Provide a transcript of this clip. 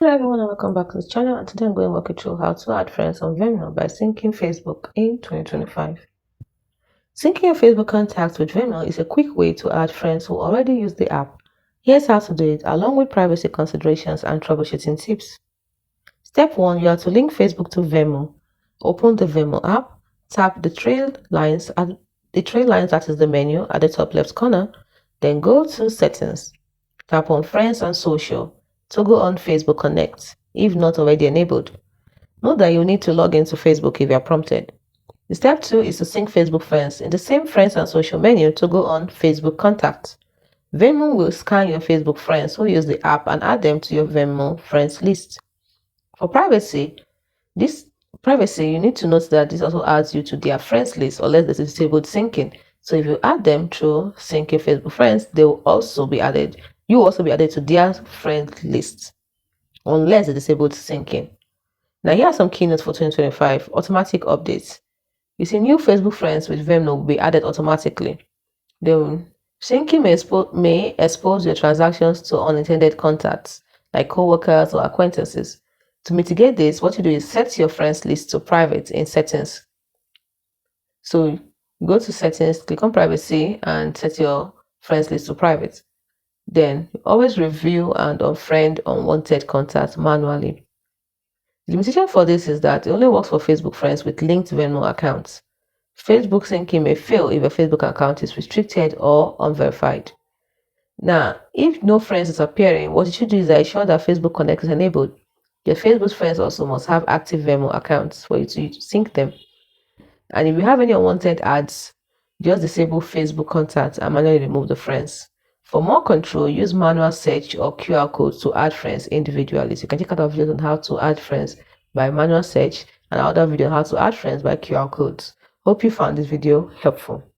Hello everyone and welcome back to the channel, and today I'm going to walk you through how to add friends on Venmo by syncing Facebook in 2025. Syncing your Facebook contacts with Venmo is a quick way to add friends who already use the app. Here's how to do it along with privacy considerations and troubleshooting tips. Step 1. You have to link Facebook to Venmo. Open the Venmo app, tap the trail lines that is the menu at the top left corner, then go to Settings. Tap on Friends and Social. Toggle on Facebook Connect, if not already enabled. Note that you need to log into Facebook if you are prompted. The step 2 is to sync Facebook friends. In the same Friends and Social menu, toggle on Facebook Contacts. Venmo will scan your Facebook friends who use the app and add them to your Venmo friends list. For privacy, you need to note that this also adds you to their friends list unless there's disabled syncing. So if you add them through syncing Facebook friends, they will also be added. You will also be added to their friend list unless the disabled syncing. Now here are some keynotes for 2025. Automatic updates. You see, new Facebook friends with Venmo will be added automatically. Then syncing may expose your transactions to unintended contacts like coworkers or acquaintances. To mitigate this, what you do is set your friends list to private in settings. So go to settings, click on privacy and set your friends list to private. Then always review and unfriend unwanted contacts manually. The limitation for this is that it only works for Facebook friends with linked Venmo accounts. Facebook syncing may fail if your Facebook account is restricted or unverified. Now, if no friends is appearing, what you should do is ensure that Facebook Connect is enabled. Your Facebook friends also must have active Venmo accounts for you to sync them. And if you have any unwanted ads, just disable Facebook contacts and manually remove the friends. For more control, use manual search or QR codes to add friends individually. So you can check out our videos on how to add friends by manual search and other video on how to add friends by QR codes. Hope you found this video helpful.